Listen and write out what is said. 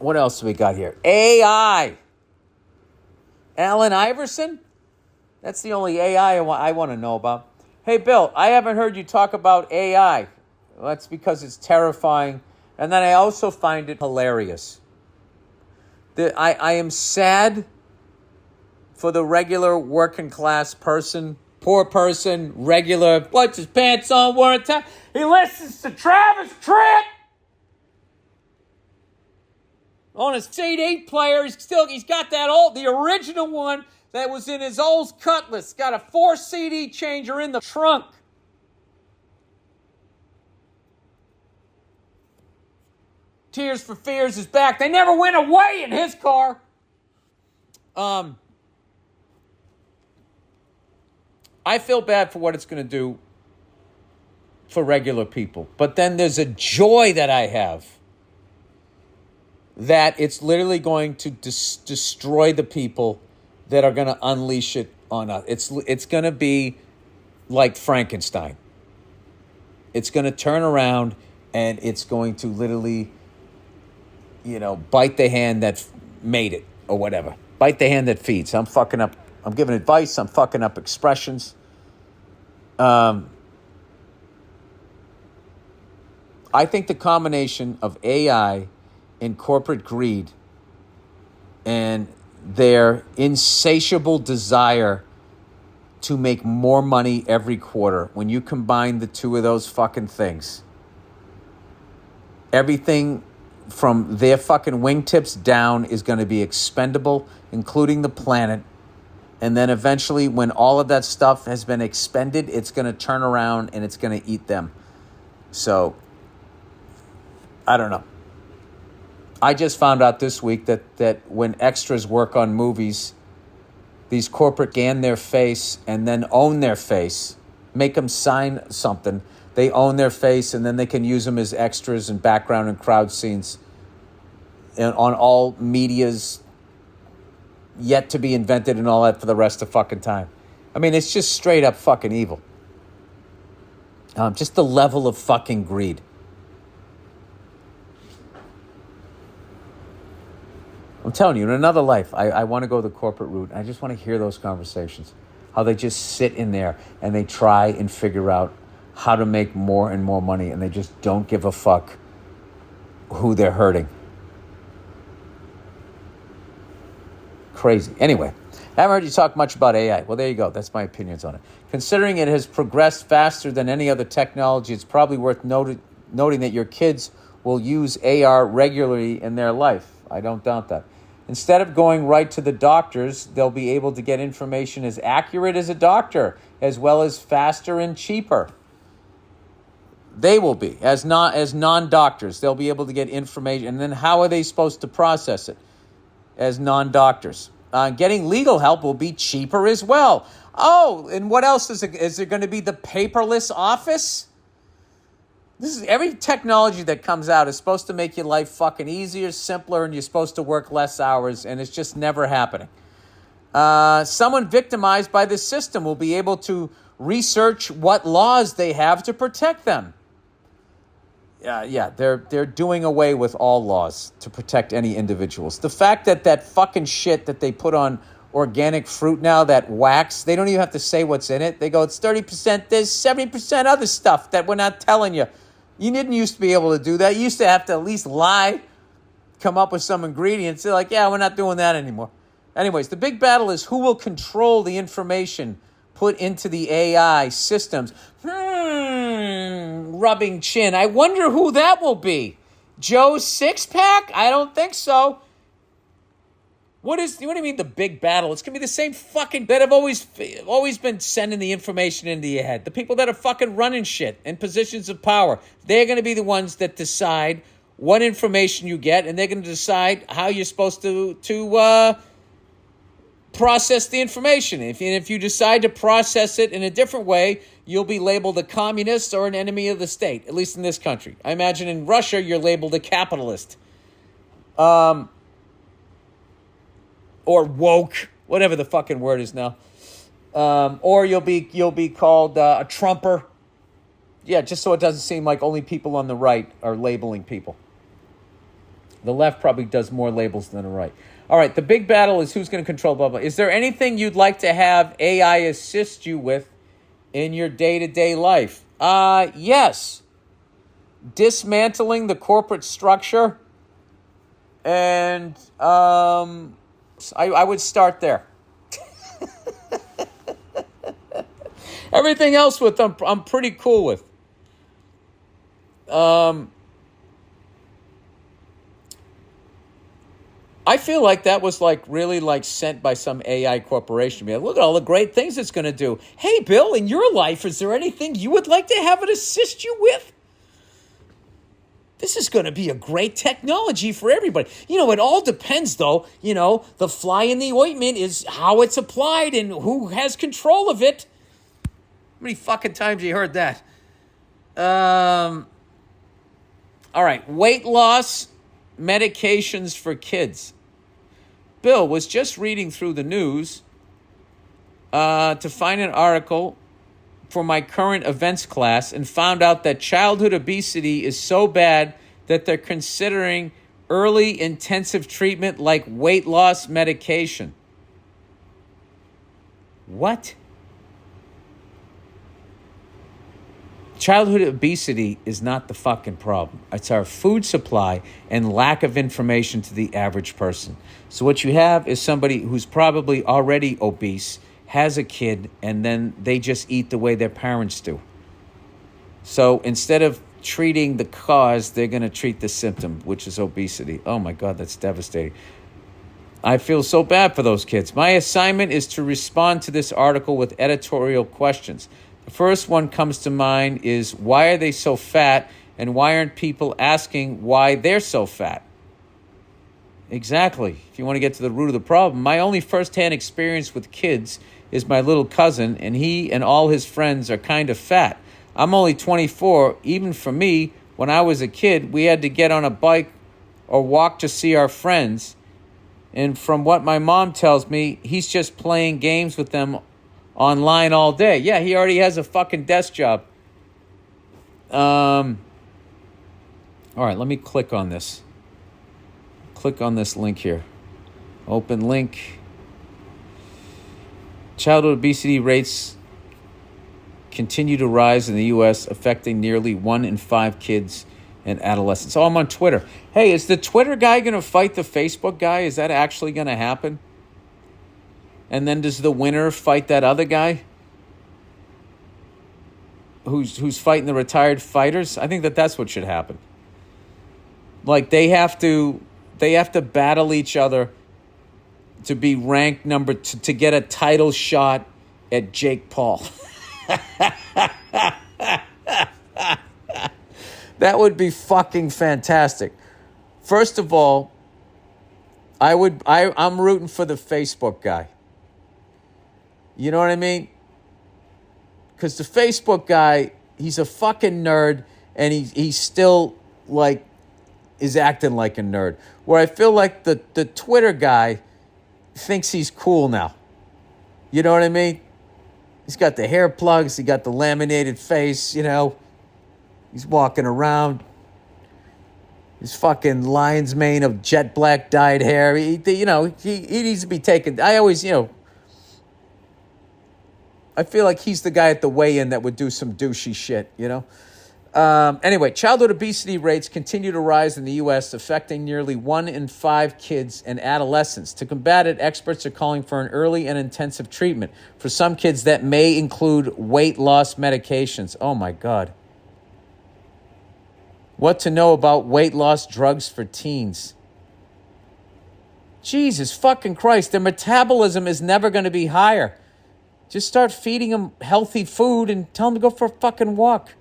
What else do we got here? AI. Allen Iverson? That's the only AI I want to know about. Hey, Bill, I haven't heard you talk about AI. Well, that's because it's terrifying. And then I also find it hilarious. I am sad for the regular working class person, poor person, regular, puts his pants on, wearing a tie. He listens to Travis Tritt on his CD player. He's got the original one that was in his old Cutlass. Got a 4 CD changer in the trunk. Tears for Fears is back. They never went away in his car. I feel bad for what it's going to do for regular people. But then there's a joy that I have that it's literally going to destroy the people that are going to unleash it on us. It's going to be like Frankenstein. It's going to turn around and it's going to literally, bite the hand that made it or whatever. Bite the hand that feeds. I'm fucking up. I'm giving advice. I'm fucking up expressions. I think the combination of AI and corporate greed and their insatiable desire to make more money every quarter, when you combine the two of those fucking things, everything from their fucking wingtips down is going to be expendable, including the planet. And then eventually, when all of that stuff has been expended, it's going to turn around and it's going to eat them. So, I don't know. I just found out this week that when extras work on movies, these corporate scan their face and then own their face, make them sign something. They own their face and then they can use them as extras and background and crowd scenes on all medias yet to be invented and all that for the rest of fucking time. I mean, it's just straight up fucking evil. Just the level of fucking greed. I'm telling you, in another life, I want to go the corporate route. I just want to hear those conversations. How they just sit in there and they try and figure out how to make more and more money, and they just don't give a fuck who they're hurting. Crazy. Anyway, I haven't heard you talk much about AI. Well, there you go. That's my opinions on it. Considering it has progressed faster than any other technology, it's probably worth noting that your kids will use AR regularly in their life. I don't doubt that. Instead of going right to the doctors, they'll be able to get information as accurate as a doctor, as well as faster and cheaper. They will be, as non-doctors. They'll be able to get information. And then how are they supposed to process it as non-doctors? Getting legal help will be cheaper as well. Oh, and what else is there going to be? The paperless office? This is every technology that comes out is supposed to make your life fucking easier, simpler, and you're supposed to work less hours, and it's just never happening. Someone victimized by this system will be able to research what laws they have to protect them. They're doing away with all laws to protect any individuals. The fact that fucking shit that they put on organic fruit now, that wax, they don't even have to say what's in it. They go, it's 30% this, 70% other stuff that we're not telling you. You didn't used to be able to do that. You used to have to at least lie, come up with some ingredients. They're like, yeah, we're not doing that anymore. Anyways, the big battle is who will control the information put into the AI systems. Rubbing chin. I wonder who that will be. Joe's six-pack? I don't think so. What do you mean the big battle? It's going to be the same fucking that have always been sending the information into your head. The people that are fucking running shit in positions of power. They're going to be the ones that decide what information you get, and they're going to decide how you're supposed to process the information. If you decide to process it in a different way, you'll be labeled a communist or an enemy of the state, at least in this country. I imagine in Russia, you're labeled a capitalist. Or woke, whatever the fucking word is now. Or you'll be called a Trumper. Yeah, just so it doesn't seem like only people on the right are labeling people. The left probably does more labels than the right. All right, the big battle is who's going to control blah, blah. Is there anything you'd like to have AI assist you with in your day-to-day life? Yes. Dismantling the corporate structure. And I would start there. Everything else with them, I'm pretty cool with. I feel like that was really sent by some AI corporation. Look at all the great things it's going to do. Hey, Bill, in your life, is there anything you would like to have it assist you with? This is going to be a great technology for everybody. It all depends, though. The fly in the ointment is how it's applied and who has control of it. How many fucking times have you heard that? All right, weight loss medications for kids. Bill was just reading through the news to find an article for my current events class and found out that childhood obesity is so bad that they're considering early intensive treatment like weight loss medication. What? Childhood obesity is not the fucking problem. It's our food supply and lack of information to the average person. So what you have is somebody who's probably already obese, has a kid, and then they just eat the way their parents do. So instead of treating the cause, they're going to treat the symptom, which is obesity. Oh my God, that's devastating. I feel so bad for those kids. My assignment is to respond to this article with editorial questions. The first one comes to mind is, why are they so fat, and why aren't people asking why they're so fat? Exactly. If you want to get to the root of the problem, my only firsthand experience with kids is my little cousin, and he and all his friends are kind of fat. I'm only 24. Even for me, when I was a kid, we had to get on a bike or walk to see our friends. And from what my mom tells me, he's just playing games with them online all day. Yeah, he already has a fucking desk job. All right, let me click on this. Click on this link here. Open link. Childhood obesity rates continue to rise in the U.S., affecting nearly 1 in 5 kids and adolescents. Oh, I'm on Twitter. Hey, is the Twitter guy going to fight the Facebook guy? Is that actually going to happen? And then does the winner fight that other guy who's fighting the retired fighters? I think that's what should happen. Like they have to battle each other to be ranked to get a title shot at Jake Paul. That would be fucking fantastic. First of all, I'm rooting for the Facebook guy. You know what I mean? Because the Facebook guy, he's a fucking nerd, and he's still is acting like a nerd. Where I feel like the Twitter guy thinks he's cool now. You know what I mean? He's got the hair plugs, he got the laminated face, He's walking around. His fucking lion's mane of jet black dyed hair. He needs to be taken. I feel like he's the guy at the weigh-in that would do some douchey shit, Anyway, childhood obesity rates continue to rise in the U.S., affecting nearly 1 in 5 kids and adolescents. To combat it, experts are calling for an early and intensive treatment. For some kids, that may include weight loss medications. Oh, my God. What to know about weight loss drugs for teens. Jesus fucking Christ, their metabolism is never going to be higher. Just start feeding them healthy food and tell them to go for a fucking walk.